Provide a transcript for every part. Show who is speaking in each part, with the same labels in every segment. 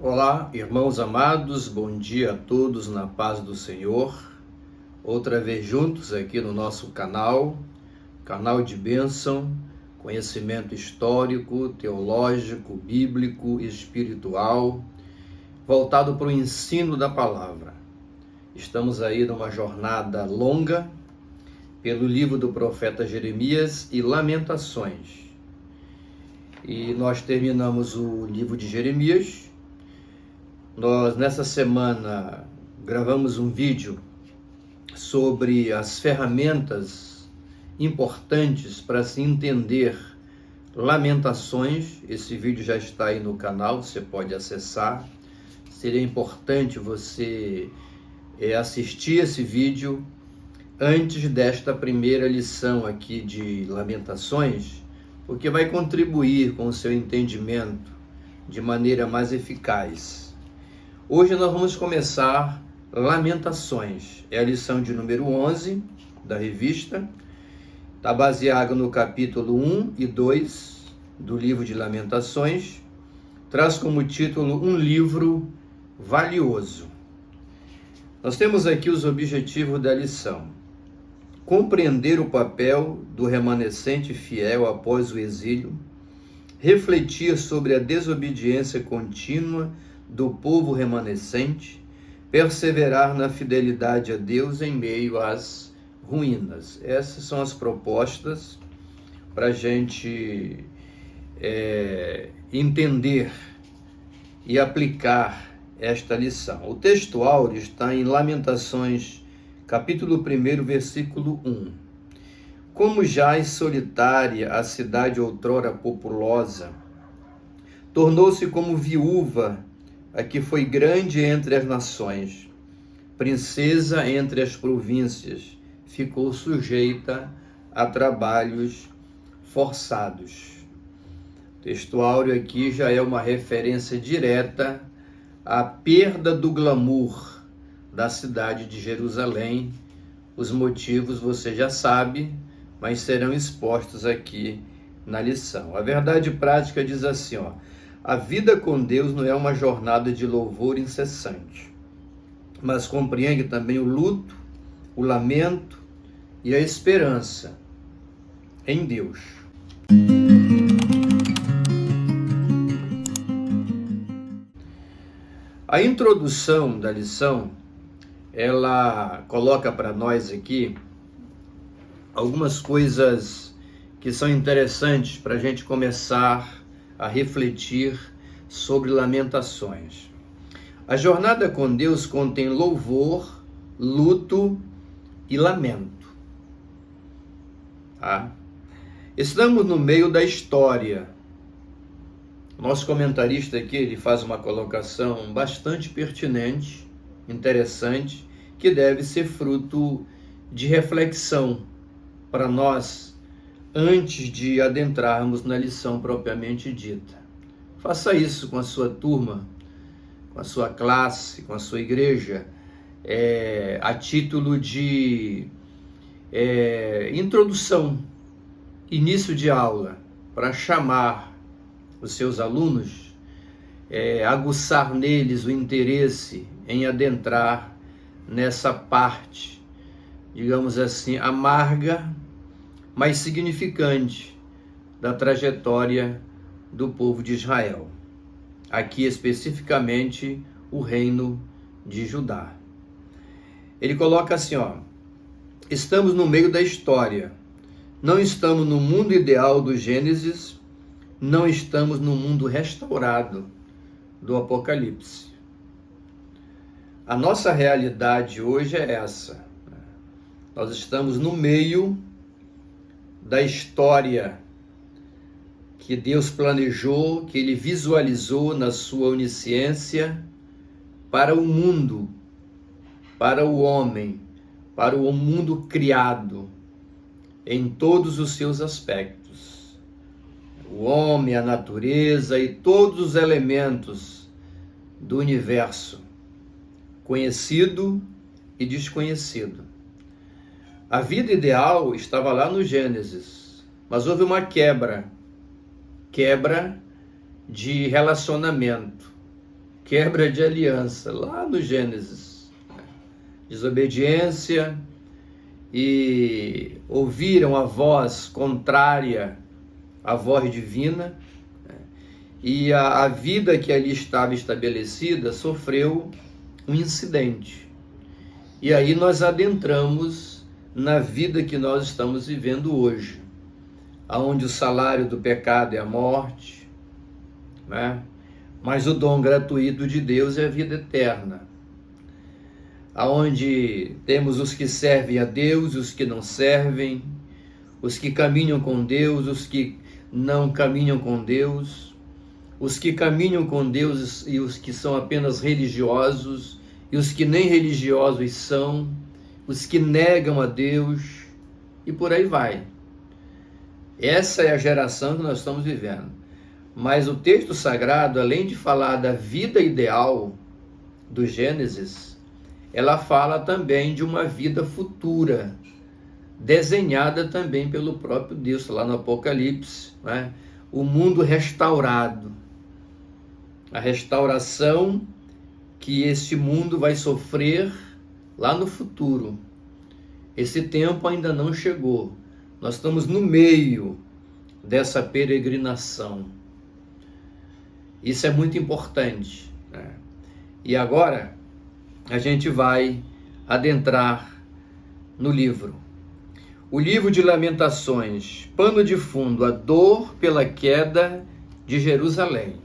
Speaker 1: Olá, irmãos amados, bom dia a todos na paz do Senhor. Outra vez juntos aqui no nosso canal de bênção, conhecimento histórico, teológico, bíblico e espiritual, voltado para o ensino da palavra. Estamos aí numa jornada longa pelo livro do profeta Jeremias e Lamentações. E nós terminamos o livro de Jeremias. Nós, nessa semana, gravamos um vídeo sobre as ferramentas importantes para se entender Lamentações. Esse vídeo já está aí no canal, você pode acessar. Seria importante você assistir esse vídeo antes desta primeira lição aqui de Lamentações, porque vai contribuir com o seu entendimento de maneira mais eficaz. Hoje nós vamos começar Lamentações. É a lição de número 11 da revista. Está baseado no capítulo 1 e 2 do livro de Lamentações. Traz como título Um Livro Valioso. Nós temos aqui os objetivos da lição. Compreender o papel do remanescente fiel após o exílio. Refletir sobre a desobediência contínua do povo remanescente, perseverar na fidelidade a Deus em meio às ruínas. Essas são as propostas para a gente entender e aplicar esta lição. O texto áureo está em Lamentações, capítulo 1, versículo 1. Como jaz solitária a cidade outrora populosa, tornou-se como viúva a que foi grande entre as nações, princesa entre as províncias, ficou sujeita a trabalhos forçados. O texto áureo aqui já é uma referência direta à perda do glamour da cidade de Jerusalém. Os motivos você já sabe, mas serão expostos aqui na lição. A verdade prática diz assim, a vida com Deus não é uma jornada de louvor incessante, mas compreende também o luto, o lamento e a esperança em Deus. A introdução da lição, ela coloca para nós aqui algumas coisas que são interessantes para a gente começar a refletir sobre Lamentações. A jornada com Deus contém louvor, luto e lamento. Estamos no meio da história. Nosso comentarista aqui, ele faz uma colocação bastante pertinente, interessante, que deve ser fruto de reflexão para nós antes de adentrarmos na lição propriamente dita. Faça isso com a sua turma, com a sua classe, com a sua igreja, a título de introdução, início de aula, para chamar os seus alunos, aguçar neles o interesse em adentrar nessa parte, digamos assim, amarga, mas significante da trajetória do povo de Israel. Aqui especificamente o reino de Judá. Ele coloca assim, estamos no meio da história. Não estamos no mundo ideal do Gênesis, não estamos no mundo restaurado do Apocalipse. A nossa realidade hoje é essa. Nós estamos no meio da história que Deus planejou, que Ele visualizou na sua onisciência para o mundo, para o homem, para o mundo criado em todos os seus aspectos. O homem, a natureza e todos os elementos do universo, conhecido e desconhecido. A vida ideal estava lá no Gênesis, mas houve uma quebra de relacionamento quebra de aliança, lá no Gênesis. Desobediência, e ouviram a voz contrária à voz divina, e a vida que ali estava estabelecida sofreu um incidente. E aí nós adentramos na vida que nós estamos vivendo hoje, onde o salário do pecado é a morte, né? Mas o dom gratuito de Deus é a vida eterna, onde temos os que servem a Deus, os que não servem, os que caminham com Deus, os que não caminham com Deus, os que caminham com Deus e os que são apenas religiosos, e os que nem religiosos são, os que negam a Deus, e por aí vai. Essa é a geração que nós estamos vivendo. Mas o texto sagrado, além de falar da vida ideal do Gênesis, ela fala também de uma vida futura, desenhada também pelo próprio Deus, lá no Apocalipse, né? O mundo restaurado, a restauração que esse mundo vai sofrer lá no futuro. Esse tempo ainda não chegou, nós estamos no meio dessa peregrinação. Isso é muito importante, né? E agora a gente vai adentrar no livro. O livro de Lamentações, pano de fundo, a dor pela queda de Jerusalém.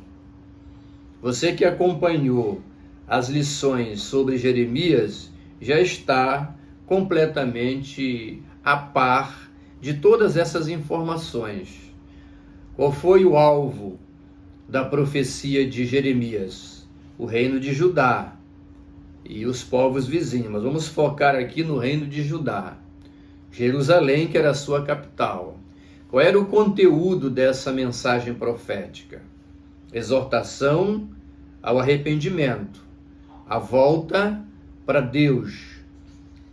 Speaker 1: Você que acompanhou as lições sobre Jeremias já está completamente a par de todas essas informações. Qual foi o alvo da profecia de Jeremias? O reino de Judá e os povos vizinhos. Mas vamos focar aqui no reino de Judá. Jerusalém, que era a sua capital. Qual era o conteúdo dessa mensagem profética? Exortação ao arrependimento, a volta para Deus.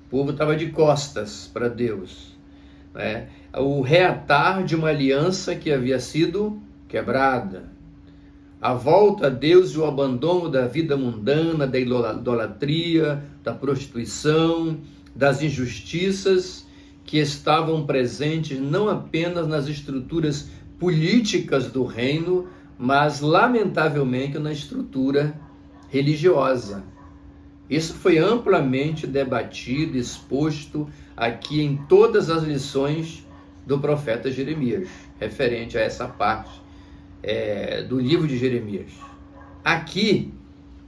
Speaker 1: O povo estava de costas para Deus, né? O reatar de uma aliança que havia sido quebrada, a volta a Deus e o abandono da vida mundana, da idolatria, da prostituição, das injustiças que estavam presentes não apenas nas estruturas políticas do reino, mas lamentavelmente na estrutura religiosa. Isso foi amplamente debatido, exposto aqui em todas as lições do profeta Jeremias, referente a essa parte do livro de Jeremias. Aqui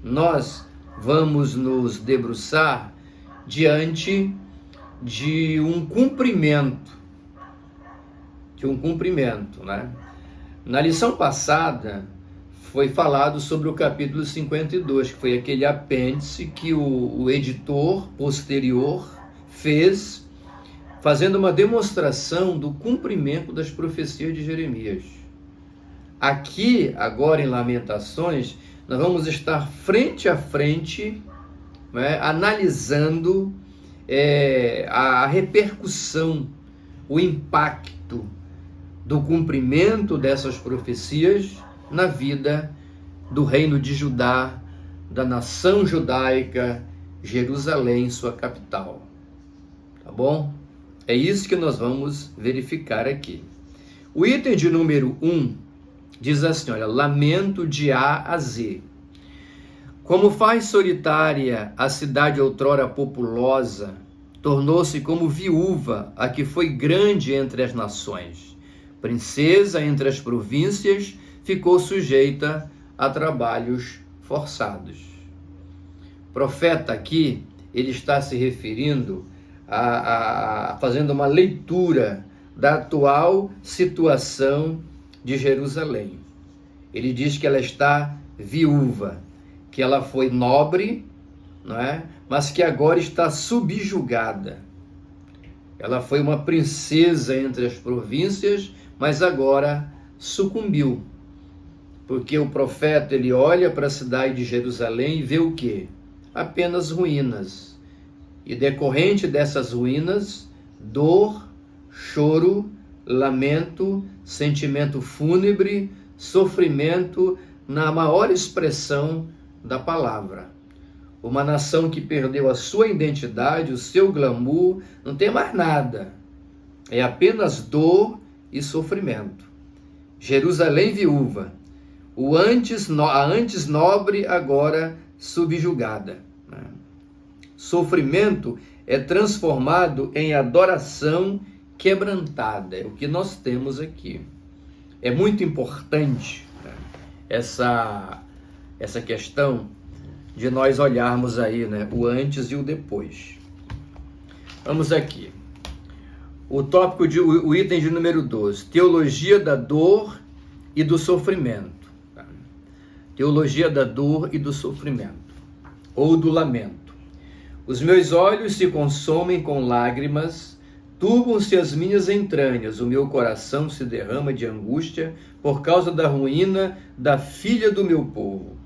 Speaker 1: nós vamos nos debruçar diante de um cumprimento, né? Na lição passada foi falado sobre o capítulo 52, que foi aquele apêndice que o editor posterior fez, fazendo uma demonstração do cumprimento das profecias de Jeremias. Aqui, agora em Lamentações, nós vamos estar frente a frente, né, analisando a repercussão, o impacto do cumprimento dessas profecias na vida do reino de Judá, da nação judaica, Jerusalém, sua capital. Tá bom? É isso que nós vamos verificar aqui. O item de número 1 diz assim, olha, lamento de A a Z. Como faz solitária a cidade outrora populosa, tornou-se como viúva a que foi grande entre as nações. Princesa entre as províncias, ficou sujeita a trabalhos forçados. O profeta aqui, ele está se referindo fazendo uma leitura da atual situação de Jerusalém. Ele diz que ela está viúva, que ela foi nobre, não é? Mas que agora está subjugada. Ela foi uma princesa entre as províncias, mas agora sucumbiu. Porque o profeta, ele olha para a cidade de Jerusalém e vê o quê? Apenas ruínas. E decorrente dessas ruínas, dor, choro, lamento, sentimento fúnebre, sofrimento, na maior expressão da palavra. Uma nação que perdeu a sua identidade, o seu glamour, não tem mais nada. É apenas dor e sofrimento. Jerusalém viúva, a antes nobre, agora subjugada. Sofrimento é transformado em adoração quebrantada. É o que nós temos aqui. É muito importante, né, essa questão de nós olharmos aí, né, o antes e o depois. Vamos aqui. O item de número 12. Teologia da dor e do sofrimento. Tá? Teologia da dor e do sofrimento. Ou do lamento. Os meus olhos se consomem com lágrimas, turbam-se as minhas entranhas, o meu coração se derrama de angústia por causa da ruína da filha do meu povo,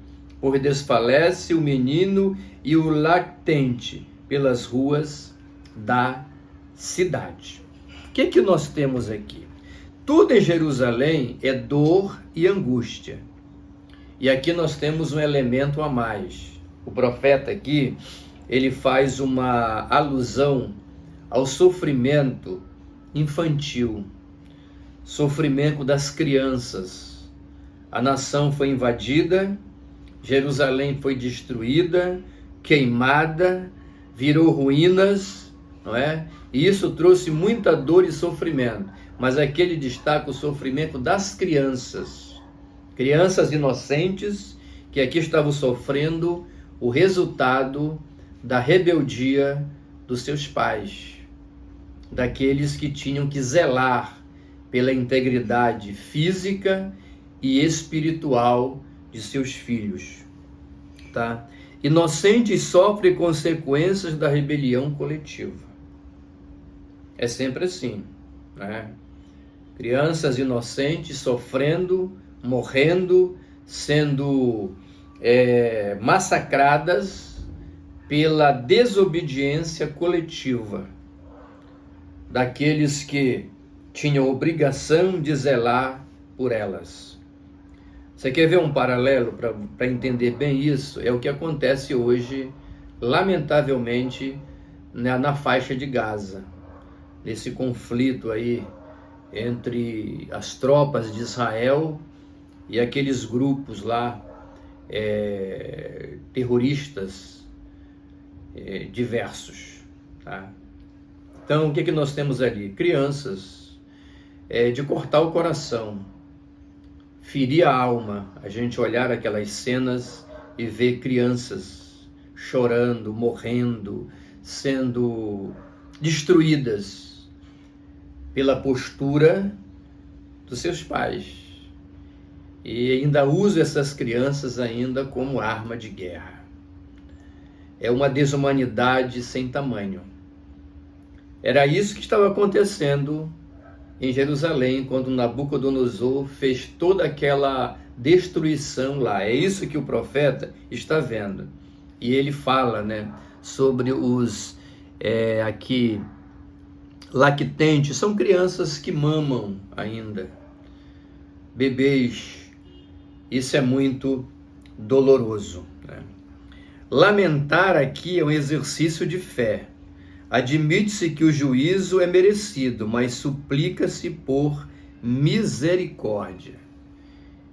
Speaker 1: pois desfalece o menino e o lactente pelas ruas da cidade. O que nós temos aqui? Tudo em Jerusalém é dor e angústia. E aqui nós temos um elemento a mais. O profeta aqui, ele faz uma alusão ao sofrimento infantil, sofrimento das crianças. A nação foi invadida, Jerusalém foi destruída, queimada, virou ruínas, não é? E isso trouxe muita dor e sofrimento. Mas aqui ele destaca o sofrimento das crianças. Crianças inocentes que aqui estavam sofrendo o resultado da rebeldia dos seus pais, daqueles que tinham que zelar pela integridade física e espiritual de seus filhos, tá? Inocentes sofrem consequências da rebelião coletiva. É sempre assim, né? Crianças inocentes sofrendo, morrendo, sendo massacradas pela desobediência coletiva daqueles que tinham obrigação de zelar por elas. Você quer ver um paralelo para entender bem isso? É o que acontece hoje, lamentavelmente, na faixa de Gaza. Nesse conflito aí entre as tropas de Israel e aqueles grupos lá, terroristas diversos, tá? Então, o que nós temos ali? Crianças, de cortar o coração, ferir a alma, a gente olhar aquelas cenas e ver crianças chorando, morrendo, sendo destruídas pela postura dos seus pais. E ainda usa essas crianças ainda como arma de guerra. É uma desumanidade sem tamanho. Era isso que estava acontecendo em Jerusalém, quando Nabucodonosor fez toda aquela destruição lá. É isso que o profeta está vendo. E ele fala, né, sobre os aqui lactentes, são crianças que mamam ainda, bebês. Isso é muito doloroso, né? Lamentar aqui é um exercício de fé. Admite-se que o juízo é merecido, mas suplica-se por misericórdia.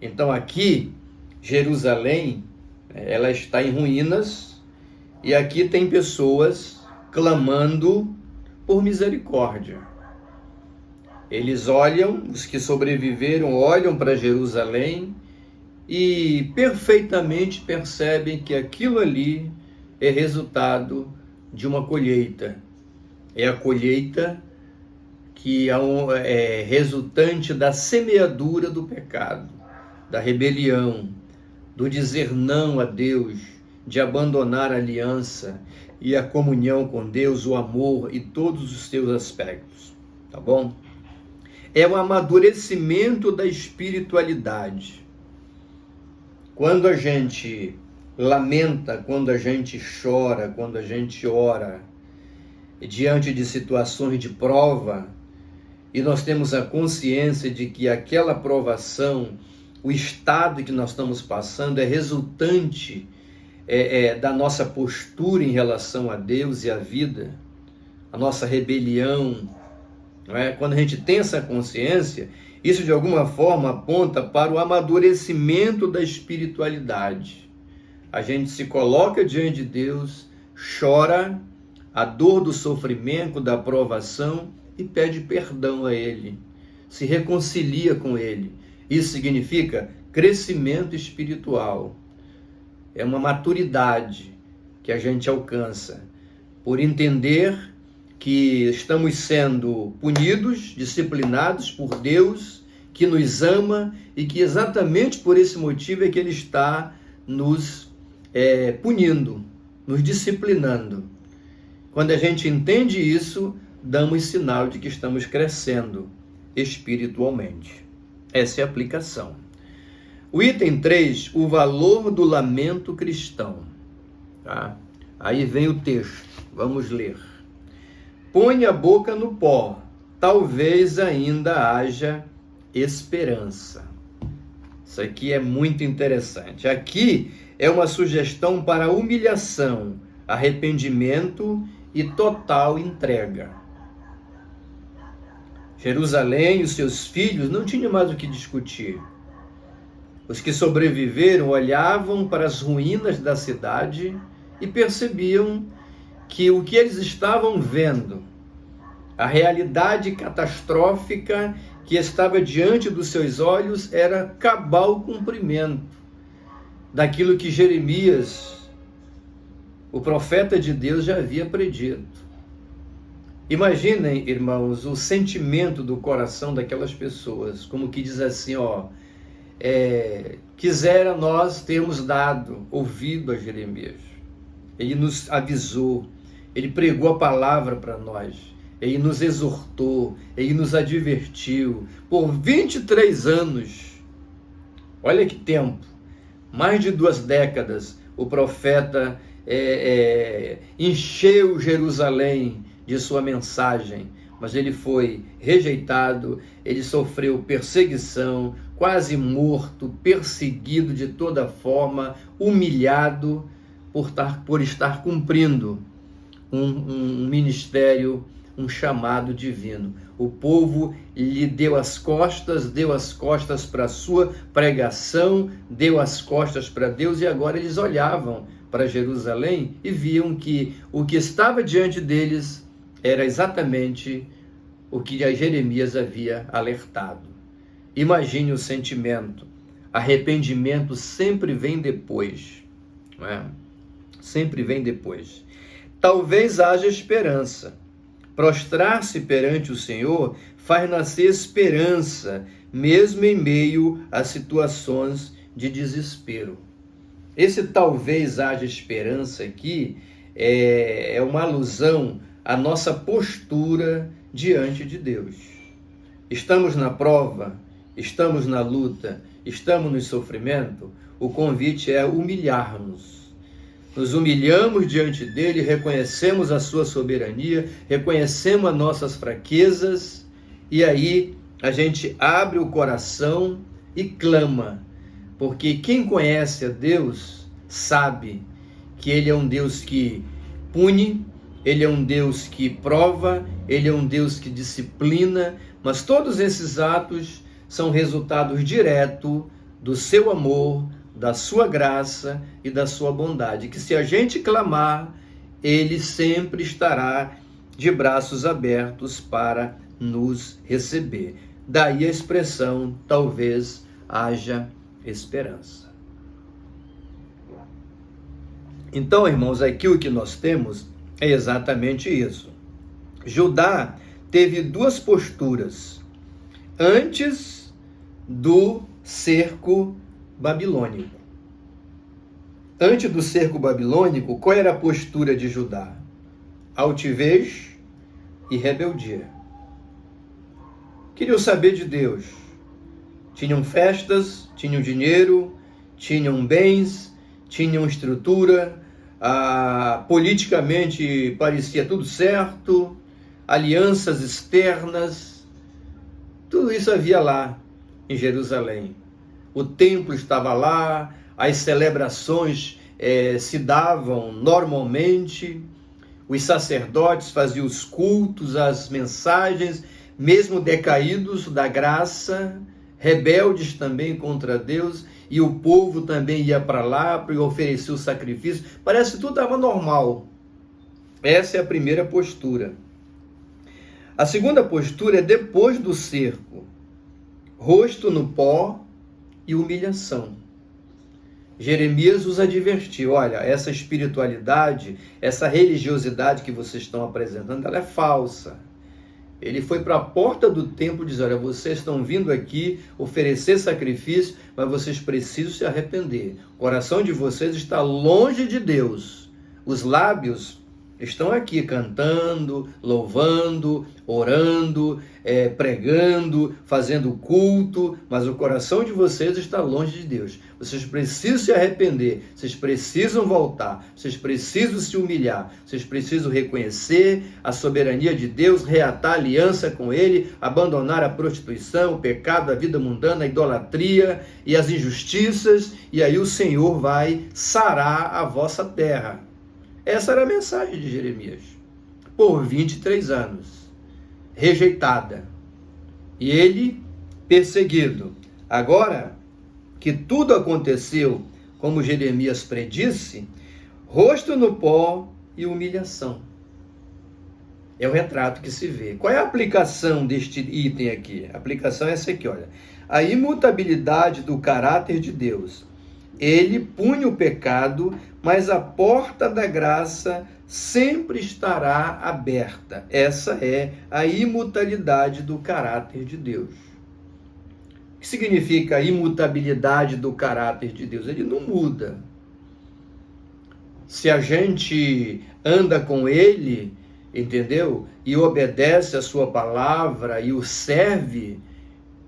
Speaker 1: Então aqui, Jerusalém, ela está em ruínas, e aqui tem pessoas clamando por misericórdia. Eles olham, os que sobreviveram olham para Jerusalém e perfeitamente percebem que aquilo ali é resultado de uma colheita. É a colheita que é resultante da semeadura do pecado, da rebelião, do dizer não a Deus, de abandonar a aliança e a comunhão com Deus, o amor e todos os seus aspectos, tá bom? É o amadurecimento da espiritualidade. Quando a gente lamenta, quando a gente chora, quando a gente ora diante de situações de prova, e nós temos a consciência de que aquela provação, o estado que nós estamos passando é resultante da nossa postura em relação a Deus e à vida, a nossa rebelião, não é? Quando a gente tem essa consciência, isso de alguma forma aponta para o amadurecimento da espiritualidade. A gente se coloca diante de Deus, chora a dor do sofrimento, da provação e pede perdão a Ele, se reconcilia com Ele. Isso significa crescimento espiritual. É uma maturidade que a gente alcança por entender que estamos sendo punidos, disciplinados por Deus, que nos ama e que exatamente por esse motivo é que Ele está nos punindo, nos disciplinando. Quando a gente entende isso, damos sinal de que estamos crescendo espiritualmente. Essa é a aplicação. O item 3, o valor do lamento cristão. Tá? Aí vem o texto, vamos ler. Põe a boca no pó, talvez ainda haja esperança. Isso aqui é muito interessante. Aqui é uma sugestão para humilhação, arrependimento e total entrega. Jerusalém e os seus filhos não tinham mais o que discutir. Os que sobreviveram olhavam para as ruínas da cidade e percebiam que o que eles estavam vendo, a realidade catastrófica que estava diante dos seus olhos, era cabal cumprimento daquilo que Jeremias, o profeta de Deus, já havia predito. Imaginem, irmãos, o sentimento do coração daquelas pessoas, como que diz assim, quisera nós termos dado ouvido a Jeremias. Ele nos avisou, ele pregou a palavra para nós, ele nos exortou, ele nos advertiu por 23 anos. Olha que tempo, mais de 2 décadas, o profeta encheu Jerusalém de sua mensagem, mas ele foi rejeitado, ele sofreu perseguição, quase morto, perseguido de toda forma, humilhado por estar cumprindo um ministério, um chamado divino. O povo lhe deu as costas para a sua pregação, deu as costas para Deus, e agora eles olhavam para Jerusalém e viam que o que estava diante deles era exatamente o que a Jeremias havia alertado. Imagine o sentimento. Arrependimento sempre vem depois, não é? Sempre vem depois. Talvez haja esperança. Prostrar-se perante o Senhor faz nascer esperança, mesmo em meio a situações de desespero. Esse talvez haja esperança aqui é uma alusão à nossa postura diante de Deus. Estamos na prova, estamos na luta, estamos no sofrimento, o convite é humilhar-nos. Nos humilhamos diante dele, reconhecemos a sua soberania, reconhecemos as nossas fraquezas, e aí a gente abre o coração e clama, porque quem conhece a Deus sabe que ele é um Deus que pune, ele é um Deus que prova, ele é um Deus que disciplina, mas todos esses atos são resultados diretos do seu amor, da sua graça e da sua bondade, que se a gente clamar, ele sempre estará de braços abertos para nos receber. Daí a expressão, talvez haja esperança. Então, irmãos, aqui o que nós temos é exatamente isso. Judá teve 2 posturas antes do cerco babilônico. Antes do cerco babilônico, qual era a postura de Judá? Altivez e rebeldia. Queriam saber de Deus. Tinham festas, tinham dinheiro, tinham bens, tinham estrutura, politicamente parecia tudo certo, alianças externas, tudo isso havia lá em Jerusalém. O templo estava lá, as celebrações se davam normalmente, os sacerdotes faziam os cultos, as mensagens, mesmo decaídos da graça, rebeldes também contra Deus, e o povo também ia para lá para oferecer o sacrifício. Parece que tudo estava normal. Essa é a primeira postura. A segunda postura é depois do cerco, rosto no pó e humilhação. Jeremias os advertiu: olha, essa espiritualidade, essa religiosidade que vocês estão apresentando, ela é falsa. Ele foi para a porta do templo e disse: olha, vocês estão vindo aqui oferecer sacrifício, mas vocês precisam se arrepender. O coração de vocês está longe de Deus. Os lábios estão aqui cantando, louvando, orando, pregando, fazendo culto, mas o coração de vocês está longe de Deus. Vocês precisam se arrepender, vocês precisam voltar, vocês precisam se humilhar, vocês precisam reconhecer a soberania de Deus, reatar a aliança com Ele, abandonar a prostituição, o pecado, a vida mundana, a idolatria e as injustiças, e aí o Senhor vai sarar a vossa terra. Essa era a mensagem de Jeremias, por 23 anos, rejeitada, e ele perseguido. Agora que tudo aconteceu como Jeremias predisse, rosto no pó e humilhação. É o retrato que se vê. Qual é a aplicação deste item aqui? A aplicação é essa aqui, olha. A imutabilidade do caráter de Deus. Ele pune o pecado, mas a porta da graça sempre estará aberta. Essa é a imutabilidade do caráter de Deus. O que significa a imutabilidade do caráter de Deus? Ele não muda. Se a gente anda com Ele, entendeu? E obedece a sua palavra e o serve,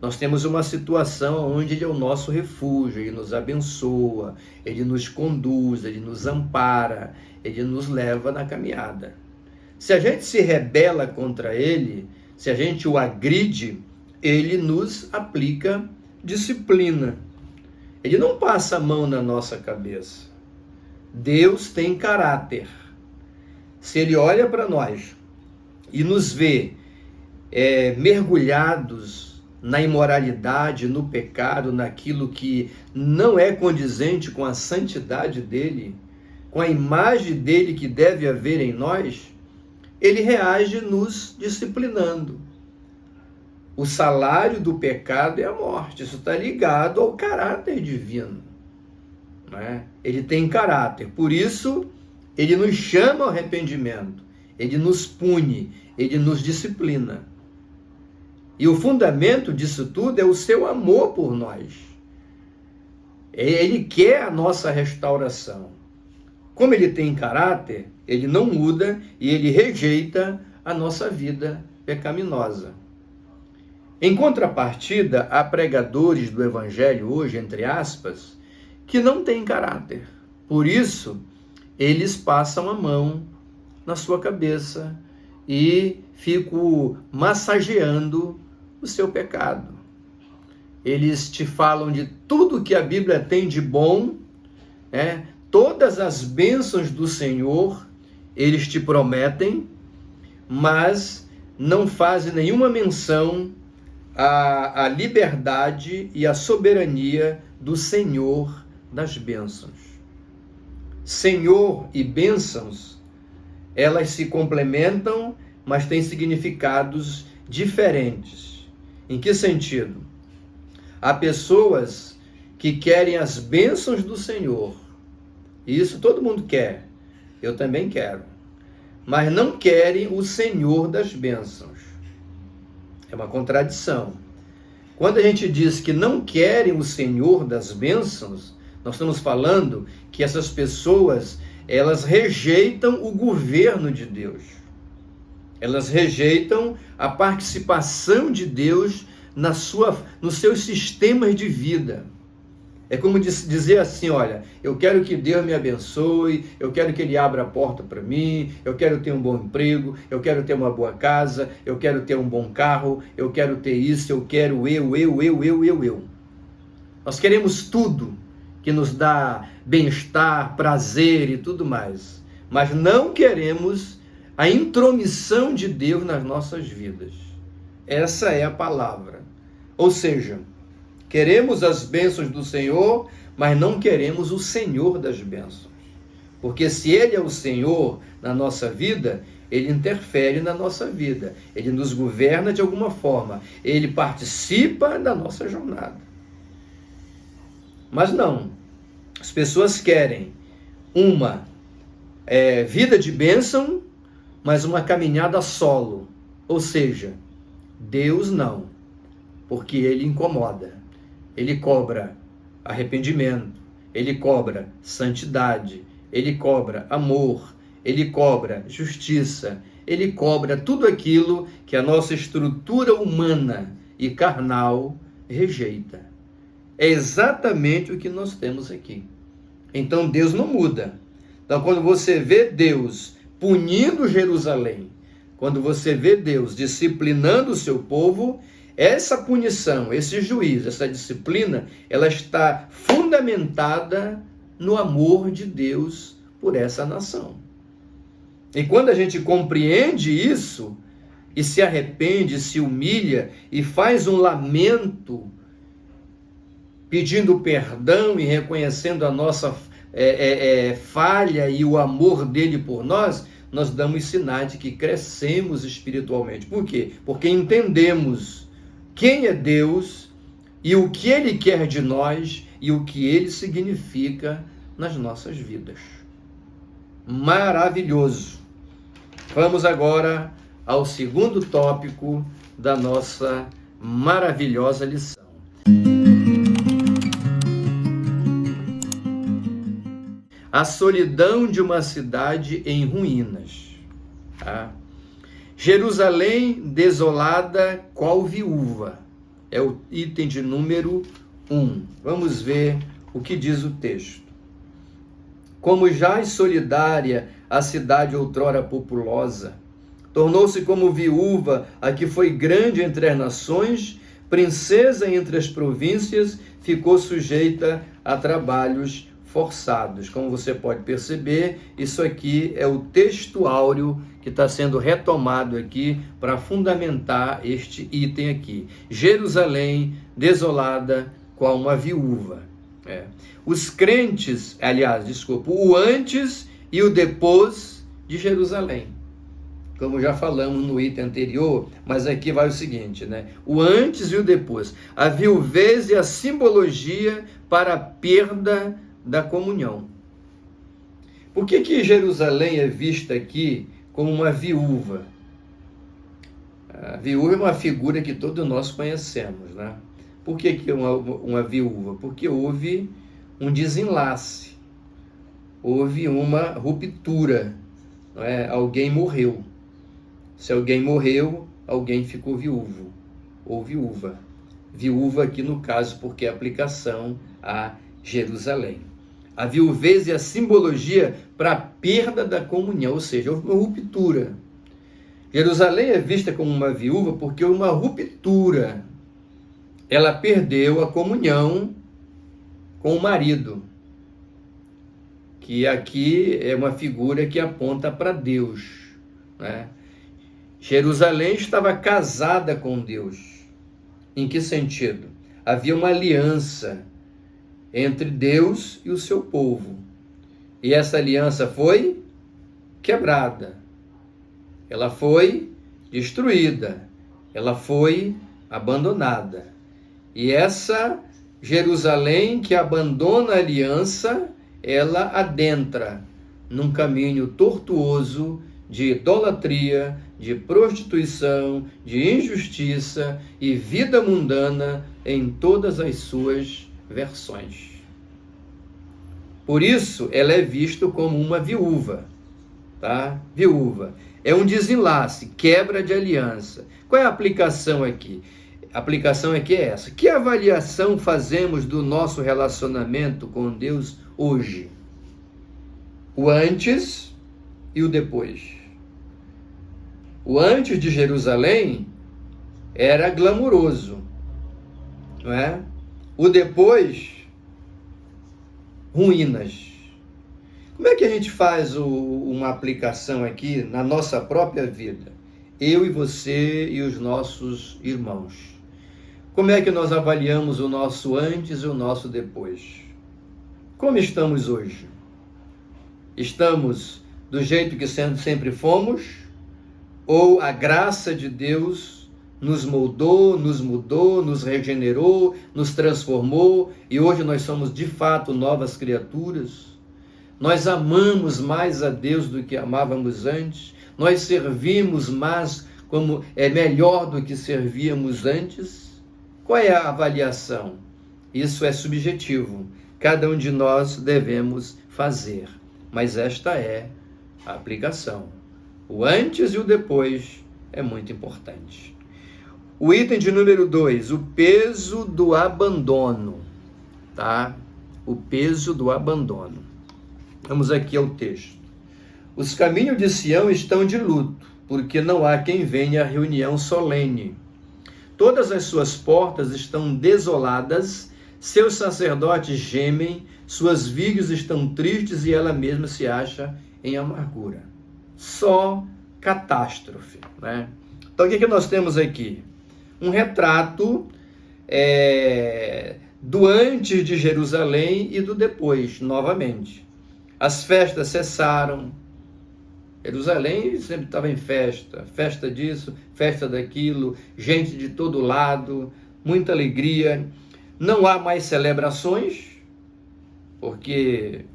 Speaker 1: nós temos uma situação onde Ele é o nosso refúgio, Ele nos abençoa, Ele nos conduz, Ele nos ampara, Ele nos leva na caminhada. Se a gente se rebela contra Ele, se a gente o agride, Ele nos aplica disciplina. Ele não passa a mão na nossa cabeça. Deus tem caráter. Se Ele olha para nós e nos vê mergulhados na imoralidade, no pecado, naquilo que não é condizente com a santidade dele, com a imagem dele que deve haver em nós, ele reage nos disciplinando. O salário do pecado é a morte. Isso está ligado ao caráter divino, né? Ele tem caráter, por isso ele nos chama ao arrependimento, ele nos pune, ele nos disciplina. E o fundamento disso tudo é o seu amor por nós. Ele quer a nossa restauração. Como ele tem caráter, ele não muda e ele rejeita a nossa vida pecaminosa. Em contrapartida, há pregadores do evangelho hoje, entre aspas, que não têm caráter. Por isso, eles passam a mão na sua cabeça e ficam massageando o seu pecado. Eles te falam de tudo que a Bíblia tem de bom, né? Todas as bênçãos do Senhor, eles te prometem, mas não fazem nenhuma menção à liberdade e à soberania do Senhor das bênçãos. Senhor e bênçãos, elas se complementam, mas têm significados diferentes. Em que sentido? Há pessoas que querem as bênçãos do Senhor, e isso todo mundo quer, eu também quero, mas não querem o Senhor das bênçãos. É uma contradição. Quando a gente diz que não querem o Senhor das bênçãos, nós estamos falando que essas pessoas, elas rejeitam o governo de Deus. Elas rejeitam a participação de Deus nos seus sistemas de vida. É como dizer assim, olha, eu quero que Deus me abençoe, eu quero que Ele abra a porta para mim, eu quero ter um bom emprego, eu quero ter uma boa casa, eu quero ter um bom carro, eu quero ter isso, eu quero eu. Nós queremos tudo que nos dá bem-estar, prazer e tudo mais. Mas não queremos a intromissão de Deus nas nossas vidas. Essa é a palavra. Ou seja, queremos as bênçãos do Senhor, mas não queremos o Senhor das bênçãos. Porque se Ele é o Senhor na nossa vida, Ele interfere na nossa vida. Ele nos governa de alguma forma. Ele participa da nossa jornada. Mas não. As pessoas querem uma vida de bênção, mas uma caminhada solo. Ou seja, Deus não. Porque Ele incomoda. Ele cobra arrependimento. Ele cobra santidade. Ele cobra amor. Ele cobra justiça. Ele cobra tudo aquilo que a nossa estrutura humana e carnal rejeita. É exatamente o que nós temos aqui. Então Deus não muda. Então quando você vê Deus punindo Jerusalém, quando você vê Deus disciplinando o seu povo, essa punição, esse juízo, essa disciplina, ela está fundamentada no amor de Deus por essa nação. E quando a gente compreende isso, e se arrepende, se humilha, e faz um lamento, pedindo perdão e reconhecendo a nossa falha e o amor dele por nós, nós damos sinais de que crescemos espiritualmente. Por quê? Porque entendemos quem é Deus e o que Ele quer de nós e o que Ele significa nas nossas vidas. Maravilhoso! Vamos agora ao segundo tópico da nossa maravilhosa lição. A solidão de uma cidade em ruínas. Tá? Jerusalém desolada qual viúva. É o item de número 1. Vamos ver o que diz o texto. Como jaz solidária a cidade outrora populosa, tornou-se como viúva a que foi grande entre as nações, princesa entre as províncias, ficou sujeita a trabalhos forçados. Como você pode perceber, isso aqui é o texto áureo que está sendo retomado aqui para fundamentar este item aqui. Jerusalém desolada qual uma viúva. Os crentes, o antes e o depois de Jerusalém. Como já falamos no item anterior, mas aqui vai o seguinte, O antes e o depois. A viuvez e a simbologia para a perda da comunhão. Por que Jerusalém é vista aqui como uma viúva? A viúva é uma figura que todos nós conhecemos, Por que uma viúva? Porque houve um desenlace, houve uma ruptura, Alguém morreu. Se alguém morreu, alguém ficou viúvo ou viúva. Viúva aqui no caso porque é aplicação a Jerusalém. A viuvez é a simbologia para a perda da comunhão, ou seja, houve uma ruptura. Jerusalém é vista como uma viúva porque houve uma ruptura. Ela perdeu a comunhão com o marido, que aqui é uma figura que aponta para Deus, Jerusalém estava casada com Deus. Em que sentido? Havia uma aliança entre Deus e o seu povo. E essa aliança foi quebrada. Ela foi destruída. Ela foi abandonada. E essa Jerusalém que abandona a aliança, ela adentra num caminho tortuoso de idolatria, de prostituição, de injustiça e vida mundana em todas as suas versões. Por isso, ela é vista como uma viúva, Viúva. É um desenlace, quebra de aliança. Qual é a aplicação aqui? A aplicação aqui é essa. Que avaliação fazemos do nosso relacionamento com Deus hoje? O antes e o depois. O antes de Jerusalém era glamuroso, O depois ruínas. Como é que a gente faz uma aplicação aqui na nossa própria vida? Eu e você e os nossos irmãos. Como é que nós avaliamos o nosso antes e o nosso depois? Como estamos hoje? Estamos do jeito que sempre fomos? Ou a graça de Deus nos moldou, nos mudou, nos regenerou, nos transformou e hoje nós somos de fato novas criaturas? Nós amamos mais a Deus do que amávamos antes? Nós servimos mais como melhor do que servíamos antes? Qual é a avaliação? Isso é subjetivo. Cada um de nós devemos fazer. Mas esta é a aplicação. O antes e o depois é muito importante. O item de número 2, o peso do abandono. Tá? O peso do abandono. Vamos aqui ao texto. Os caminhos de Sião estão de luto, porque não há quem venha à reunião solene. Todas as suas portas estão desoladas, seus sacerdotes gemem, suas vigas estão tristes e ela mesma se acha em amargura. Só catástrofe, né? Então, o que nós temos aqui? Um retrato do antes de Jerusalém e do depois, novamente. As festas cessaram. Jerusalém sempre estava em festa. Festa disso, festa daquilo, gente de todo lado, muita alegria. Não há mais celebrações, porque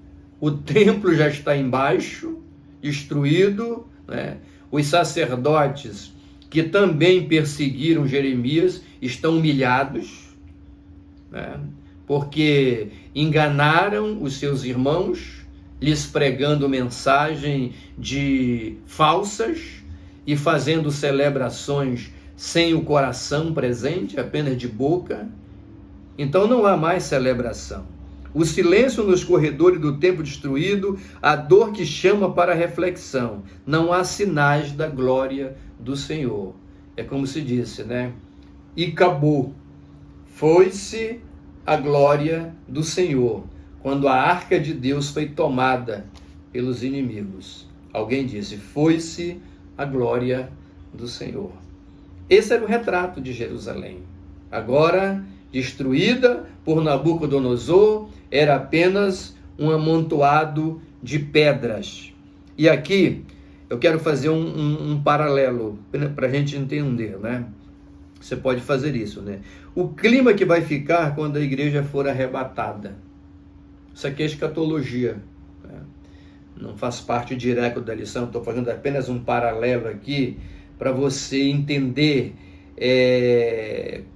Speaker 1: o templo já está embaixo, destruído, né? Os sacerdotes que também perseguiram Jeremias estão humilhados, né? Porque enganaram os seus irmãos, lhes pregando mensagem de falsas e fazendo celebrações sem o coração presente, apenas de boca. Então não há mais celebração. O silêncio nos corredores do templo destruído, a dor que chama para a reflexão. Não há sinais da glória do Senhor. É como se disse, né? E acabou. Foi-se a glória do Senhor, quando a arca de Deus foi tomada pelos inimigos. Alguém disse, foi-se a glória do Senhor. Esse era o retrato de Jerusalém. Agora, destruída por Nabucodonosor, era apenas um amontoado de pedras. E aqui, eu quero fazer um paralelo, para a gente entender, né? Você pode fazer isso, né? O clima que vai ficar quando a igreja for arrebatada. Isso aqui é escatologia, né? Não faz parte direto da lição, estou fazendo apenas um paralelo aqui para você entender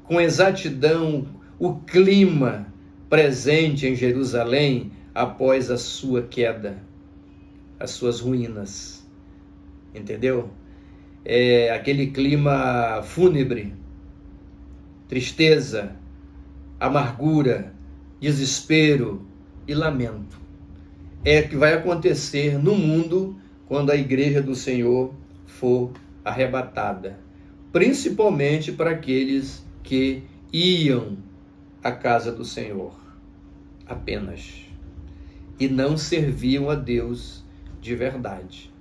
Speaker 1: com exatidão o clima presente em Jerusalém após a sua queda, as suas ruínas, entendeu? Aquele clima fúnebre, tristeza, amargura, desespero e lamento. É o que vai acontecer no mundo quando a igreja do Senhor for arrebatada, principalmente para aqueles que iam à casa do Senhor apenas e não serviam a Deus de verdade.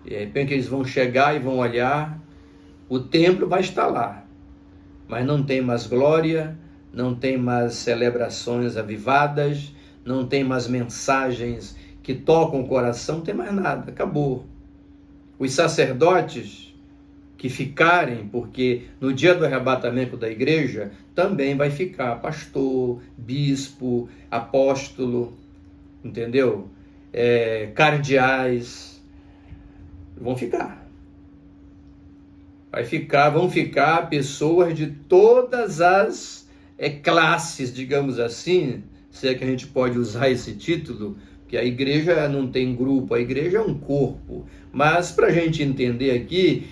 Speaker 1: E de repente eles vão chegar e vão olhar, o templo vai estar lá, mas não tem mais glória, não tem mais celebrações avivadas, não tem mais mensagens que tocam o coração, não tem mais nada, acabou. Os sacerdotes que ficarem, porque no dia do arrebatamento da igreja também vai ficar pastor, bispo, apóstolo, entendeu? Cardeais, vão ficar. Vão ficar pessoas de todas as classes, digamos assim, se é que a gente pode usar esse título, que a igreja não tem grupo, a igreja é um corpo. Mas para a gente entender aqui,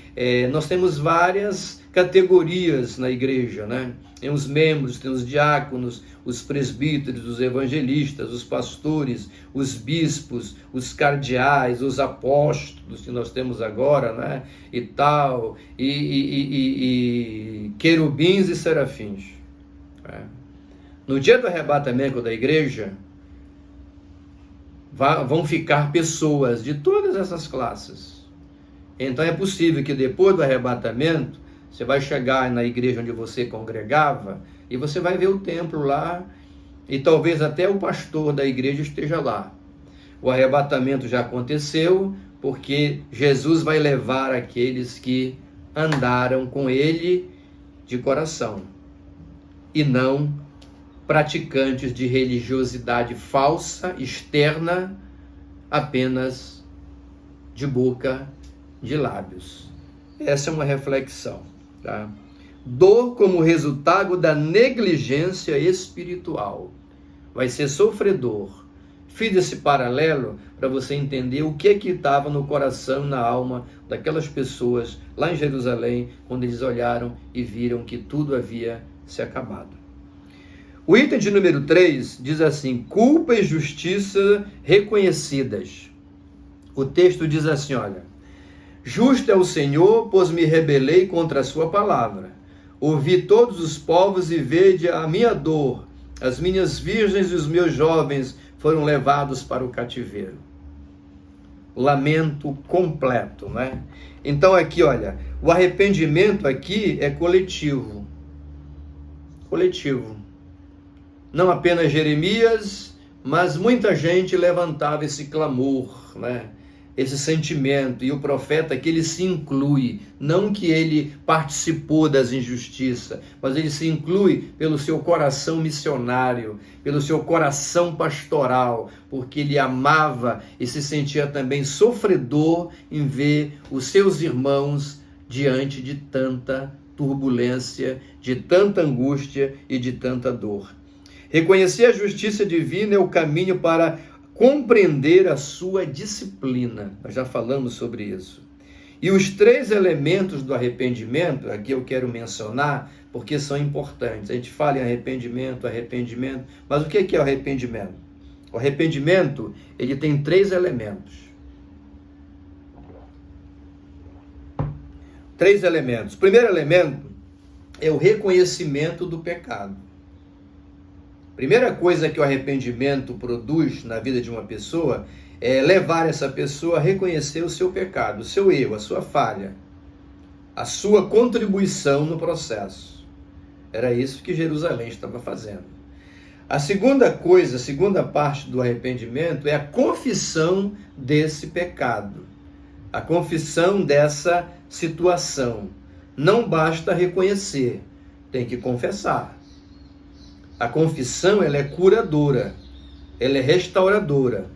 Speaker 1: nós temos várias categorias na igreja, né? Tem os membros, tem os diáconos, os presbíteros, os evangelistas, os pastores, os bispos, os cardeais, os apóstolos que nós temos agora, né? E tal, e querubins e serafins. No dia do arrebatamento da igreja, vão ficar pessoas de todas essas classes. Então é possível que depois do arrebatamento, você vai chegar na igreja onde você congregava e você vai ver o templo lá e talvez até o pastor da igreja esteja lá. O arrebatamento já aconteceu porque Jesus vai levar aqueles que andaram com ele de coração e não praticantes de religiosidade falsa, externa, apenas de boca, de lábios. Essa é uma reflexão, tá? Dor como resultado da negligência espiritual. Vai ser sofredor. Fiz esse paralelo para você entender o que estava no coração, na alma daquelas pessoas lá em Jerusalém, quando eles olharam e viram que tudo havia se acabado. O item de número 3 diz assim: culpa e justiça reconhecidas. O texto diz assim, olha: justo é o Senhor, pois me rebelei contra a sua palavra. Ouvi todos os povos e vede a minha dor. As minhas virgens e os meus jovens foram levados para o cativeiro. Lamento completo, né? Então aqui, olha, o arrependimento aqui é coletivo. Coletivo. Não apenas Jeremias, mas muita gente levantava esse clamor, né? Esse sentimento, e o profeta que ele se inclui, não que ele participou das injustiças, mas ele se inclui pelo seu coração missionário, pelo seu coração pastoral, porque ele amava e se sentia também sofredor em ver os seus irmãos diante de tanta turbulência, de tanta angústia e de tanta dor. Reconhecer a justiça divina é o caminho para compreender a sua disciplina. Nós já falamos sobre isso. E os 3 elementos do arrependimento, aqui eu quero mencionar, porque são importantes. A gente fala em arrependimento, mas o que é o arrependimento? O arrependimento, ele tem 3 elementos. 3 elementos. O primeiro elemento é o reconhecimento do pecado. Primeira coisa que o arrependimento produz na vida de uma pessoa é levar essa pessoa a reconhecer o seu pecado, o seu erro, a sua falha, a sua contribuição no processo. Era isso que Jerusalém estava fazendo. A segunda coisa, a segunda parte do arrependimento é a confissão desse pecado, a confissão dessa situação. Não basta reconhecer, tem que confessar. A confissão, ela é curadora, ela é restauradora.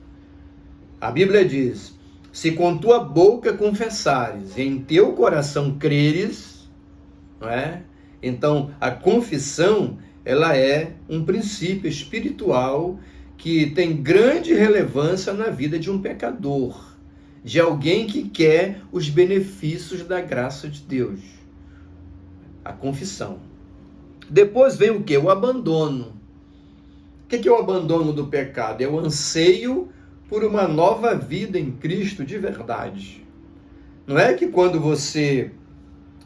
Speaker 1: A Bíblia diz: se com tua boca confessares e em teu coração creres, não é? Então a confissão, ela é um princípio espiritual que tem grande relevância na vida de um pecador, de alguém que quer os benefícios da graça de Deus. A confissão. Depois vem o quê? O abandono. O que é o abandono do pecado? É o anseio por uma nova vida em Cristo de verdade. Não é que quando você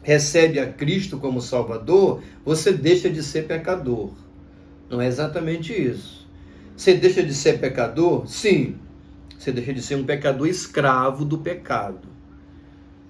Speaker 1: recebe a Cristo como Salvador, você deixa de ser pecador. Não é exatamente isso. Você deixa de ser pecador? Sim. Você deixa de ser um pecador escravo do pecado.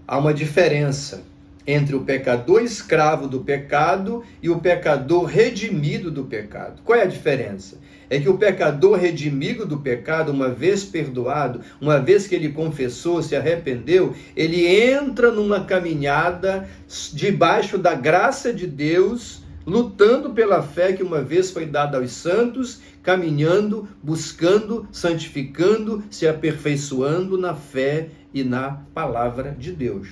Speaker 1: Há uma diferença entre o pecador escravo do pecado e o pecador redimido do pecado. Qual é a diferença? É que o pecador redimido do pecado, uma vez perdoado, uma vez que ele confessou, se arrependeu, ele entra numa caminhada debaixo da graça de Deus, lutando pela fé que uma vez foi dada aos santos, caminhando, buscando, santificando, se aperfeiçoando na fé e na palavra de Deus.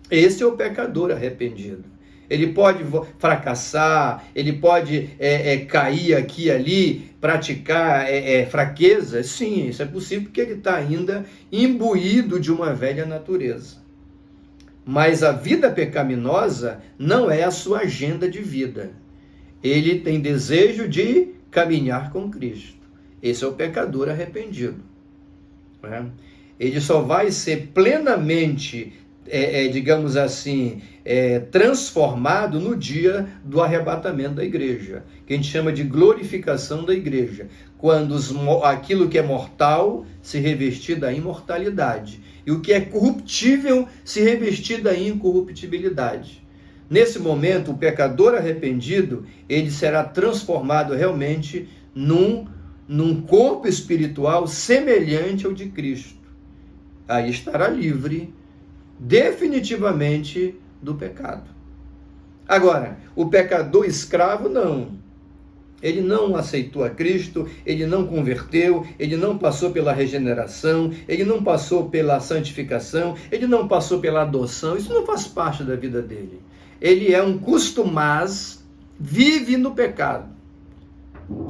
Speaker 1: Esse é o pecador arrependido. Ele pode fracassar, ele pode cair aqui e ali, praticar fraqueza. Sim, isso é possível porque ele está ainda imbuído de uma velha natureza. Mas a vida pecaminosa não é a sua agenda de vida. Ele tem desejo de caminhar com Cristo. Esse é o pecador arrependido. Ele só vai ser plenamente digamos assim, transformado no dia do arrebatamento da igreja, que a gente chama de glorificação da igreja, quando aquilo que é mortal se revestir da imortalidade, e o que é corruptível se revestir da incorruptibilidade. Nesse momento, o pecador arrependido, ele será transformado realmente num corpo espiritual semelhante ao de Cristo. Aí estará livre definitivamente do pecado. Agora, o pecador escravo não. Ele não aceitou a Cristo, ele não converteu, ele não passou pela regeneração, ele não passou pela santificação, ele não passou pela adoção. Isso não faz parte da vida dele. Ele é um customaz, vive no pecado.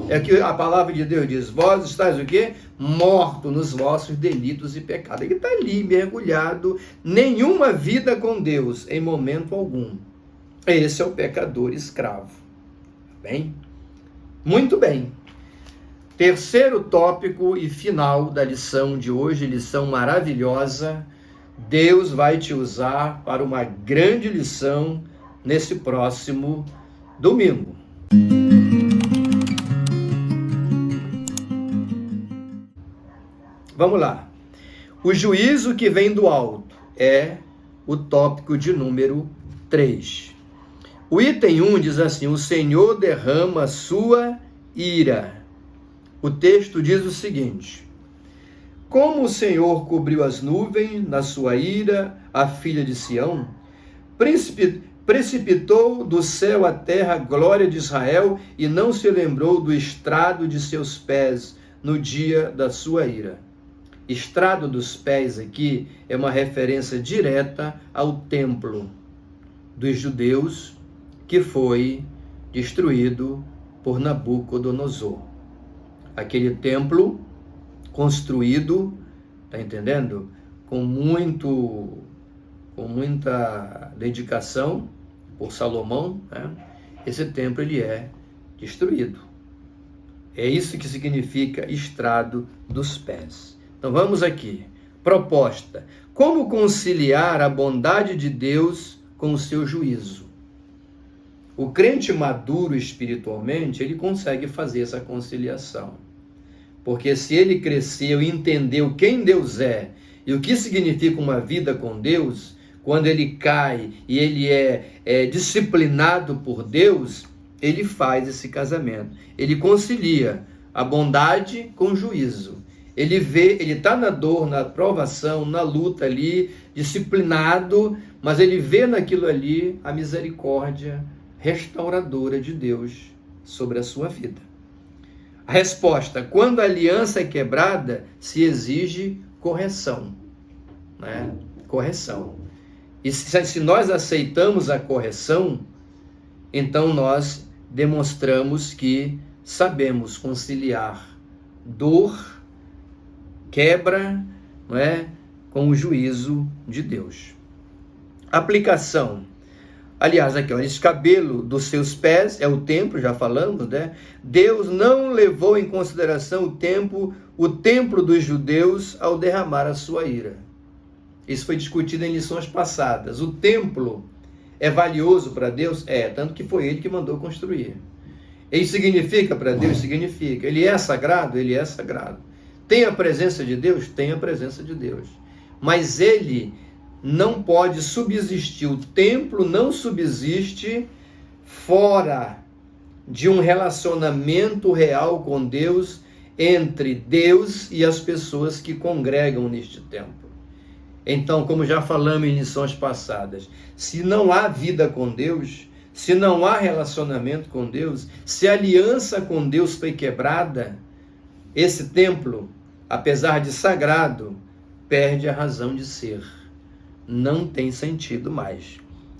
Speaker 1: É que a palavra de Deus diz: vós estáis o quê? Morto nos vossos delitos e pecados. Ele está ali, mergulhado, nenhuma vida com Deus, em momento algum. Esse é o pecador escravo. Bem? Muito bem. Terceiro tópico e final da lição de hoje, lição maravilhosa. Deus vai te usar para uma grande lição nesse próximo domingo. Vamos lá. O juízo que vem do alto é o tópico de número 3. O item 1 diz assim: o Senhor derrama sua ira. O texto diz o seguinte: como o Senhor cobriu as nuvens na sua ira, a filha de Sião, precipitou do céu à terra a glória de Israel e não se lembrou do estrado de seus pés no dia da sua ira. Estrado dos pés aqui é uma referência direta ao templo dos judeus que foi destruído por Nabucodonosor. Aquele templo construído, tá entendendo? Com muita dedicação por Salomão, né? Esse templo ele é destruído. É isso que significa estrado dos pés. Então vamos aqui. Proposta: como conciliar a bondade de Deus com o seu juízo? O crente maduro espiritualmente, ele consegue fazer essa conciliação. Porque se ele cresceu e entendeu quem Deus é e o que significa uma vida com Deus, quando ele cai e ele é disciplinado por Deus, ele faz esse casamento. Ele concilia a bondade com o juízo. Ele está na dor, na provação, na luta ali, disciplinado, mas ele vê naquilo ali a misericórdia restauradora de Deus sobre a sua vida. A resposta: quando a aliança é quebrada, se exige correção, né? Correção. E se nós aceitamos a correção, então nós demonstramos que sabemos conciliar dor, quebra, não é, com o juízo de Deus. Aplicação. Aliás, aqui, ó, esse cabelo dos seus pés é o templo, já falamos, né? Deus não levou em consideração o templo dos judeus ao derramar a sua ira. Isso foi discutido em lições passadas. O templo é valioso para Deus? É, tanto que foi ele que mandou construir. Isso significa para Deus? Significa. Ele é sagrado? Ele é sagrado. Tem a presença de Deus? Tem a presença de Deus. Mas ele não pode subsistir, o templo não subsiste fora de um relacionamento real com Deus, entre Deus e as pessoas que congregam neste templo. Então, como já falamos em lições passadas, se não há vida com Deus, se não há relacionamento com Deus, se a aliança com Deus foi quebrada, esse templo, apesar de sagrado, perde a razão de ser. Não tem sentido mais.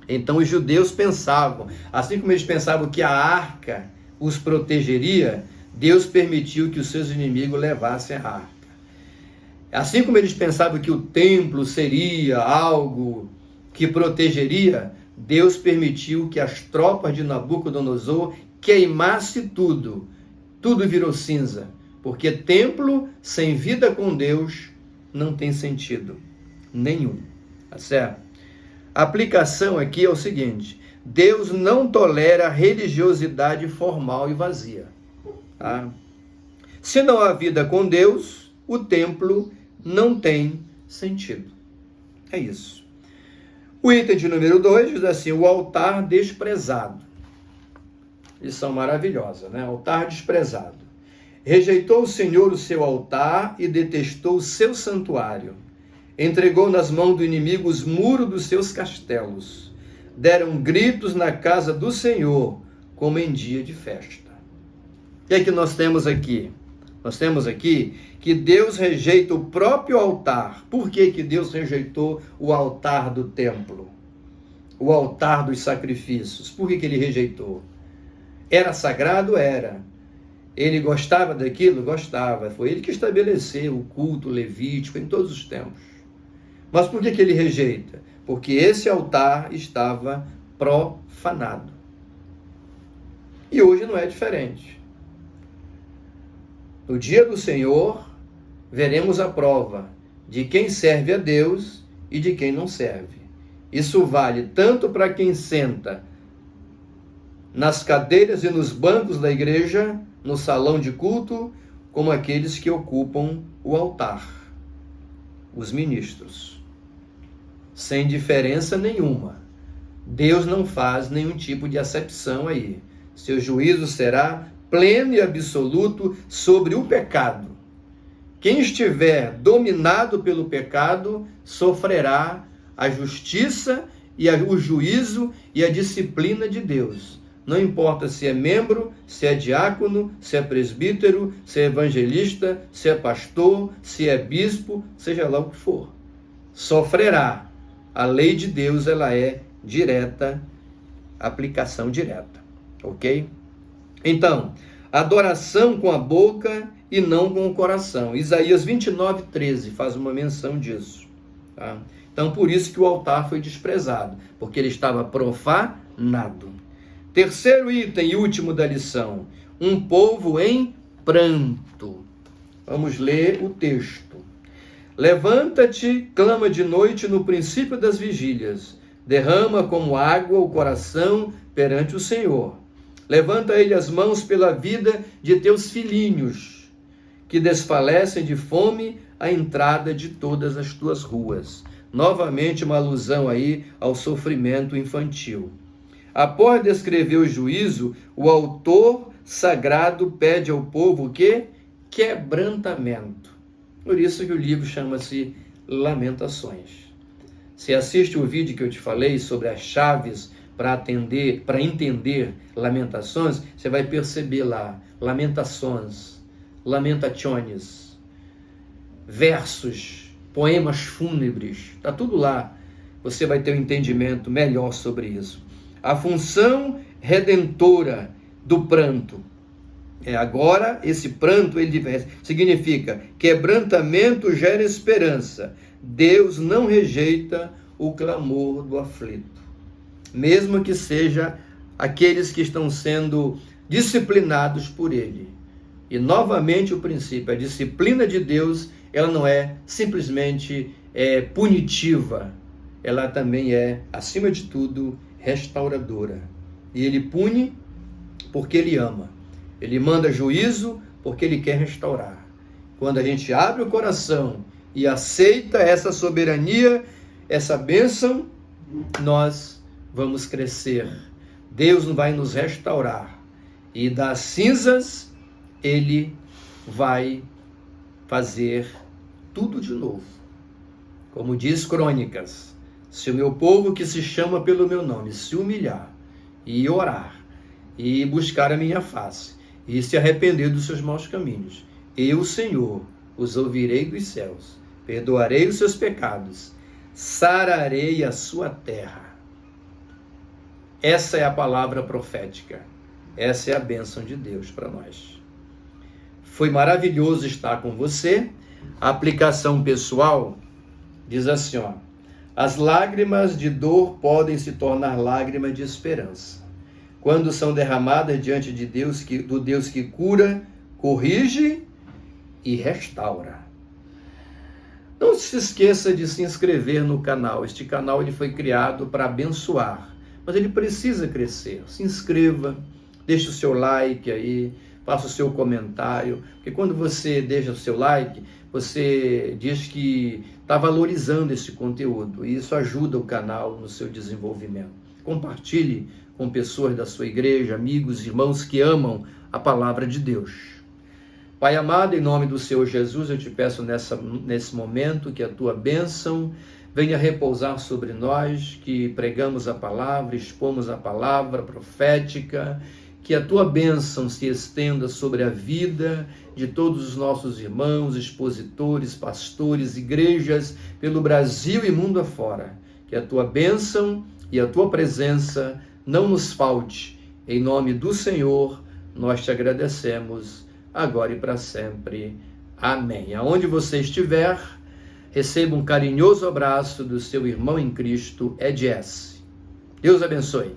Speaker 1: Então os judeus pensavam, assim como eles pensavam que a arca os protegeria, Deus permitiu que os seus inimigos levassem a arca. Assim como eles pensavam que o templo seria algo que protegeria, Deus permitiu que as tropas de Nabucodonosor queimassem tudo. Tudo virou cinza, porque templo sem vida com Deus não tem sentido nenhum. Tá certo? A aplicação aqui é o seguinte: Deus não tolera religiosidade formal e vazia. Tá? Se não há vida com Deus, o templo não tem sentido. É isso. O item de número 2 diz assim: o altar desprezado. Lição maravilhosa, né? Altar desprezado. Rejeitou o Senhor o seu altar e detestou o seu santuário. Entregou nas mãos do inimigo os muros dos seus castelos. Deram gritos na casa do Senhor, como em dia de festa. O que é que nós temos aqui? Nós temos aqui que Deus rejeita o próprio altar. Por que que Deus rejeitou o altar do templo? O altar dos sacrifícios. Por que que ele rejeitou? Era sagrado? Era. Ele gostava daquilo? Gostava. Foi ele que estabeleceu o culto levítico em todos os tempos. Mas por que que ele rejeita? Porque esse altar estava profanado. E hoje não é diferente. No dia do Senhor, veremos a prova de quem serve a Deus e de quem não serve. Isso vale tanto para quem senta nas cadeiras e nos bancos da igreja, no salão de culto, como aqueles que ocupam o altar, os ministros. Sem diferença nenhuma. Deus não faz nenhum tipo de acepção aí. Seu juízo será pleno e absoluto sobre o pecado. Quem estiver dominado pelo pecado sofrerá a justiça e o juízo e a disciplina de Deus. Não importa se é membro, se é diácono, se é presbítero, se é evangelista, se é pastor, se é bispo, seja lá o que for. Sofrerá. A lei de Deus, ela é direta, aplicação direta. Ok? Então, adoração com a boca e não com o coração. Isaías 29:13 faz uma menção disso. Tá? Então, por isso que o altar foi desprezado, porque ele estava profanado. Terceiro item e último da lição: um povo em pranto. Vamos ler o texto. Levanta-te, clama de noite no princípio das vigílias. Derrama como água o coração perante o Senhor. Levanta ele as mãos pela vida de teus filhinhos, que desfalecem de fome à entrada de todas as tuas ruas. Novamente uma alusão aí ao sofrimento infantil. Após descrever o juízo, o autor sagrado pede ao povo o quê? Quebrantamento. Por isso que o livro chama-se Lamentações. Você assiste o vídeo que eu te falei sobre as chaves para entender Lamentações, você vai perceber lá, lamentações, lamentações, versos, poemas fúnebres, está tudo lá. Você vai ter um entendimento melhor sobre isso. A função redentora do pranto. Agora, esse pranto, ele significa quebrantamento gera esperança. Deus não rejeita o clamor do aflito. Mesmo que seja aqueles que estão sendo disciplinados por ele. E novamente o princípio, a disciplina de Deus, ela não é simplesmente punitiva, ela também é, acima de tudo, restauradora. E ele pune porque ele ama. Ele manda juízo porque ele quer restaurar. Quando a gente abre o coração e aceita essa soberania, essa bênção, nós vamos crescer. Deus vai nos restaurar. E das cinzas, ele vai fazer tudo de novo. Como diz Crônicas, se o meu povo que se chama pelo meu nome se humilhar e orar e buscar a minha face e se arrepender dos seus maus caminhos, eu, Senhor, os ouvirei dos céus, perdoarei os seus pecados, sararei a sua terra. Essa é a palavra profética. Essa é a bênção de Deus para nós. Foi maravilhoso estar com você. A aplicação pessoal diz assim, ó: as lágrimas de dor podem se tornar lágrimas de esperança quando são derramadas diante de Deus, do Deus que cura, corrige e restaura. Não se esqueça de se inscrever no canal. Este canal ele foi criado para abençoar, mas ele precisa crescer. Se inscreva, deixe o seu like aí, faça o seu comentário, porque quando você deixa o seu like, você diz que está valorizando esse conteúdo e isso ajuda o canal no seu desenvolvimento. Compartilhe com pessoas da sua igreja, amigos, irmãos que amam a palavra de Deus. Pai amado, em nome do Senhor Jesus, eu te peço nesse momento que a tua bênção venha repousar sobre nós, que pregamos a palavra, expomos a palavra profética, que a tua bênção se estenda sobre a vida de todos os nossos irmãos, expositores, pastores, igrejas pelo Brasil e mundo afora. Que a tua bênção e a tua presença não nos falte. Em nome do Senhor, nós te agradecemos, agora e para sempre. Amém. Aonde você estiver, receba um carinhoso abraço do seu irmão em Cristo, Ed S. Deus abençoe.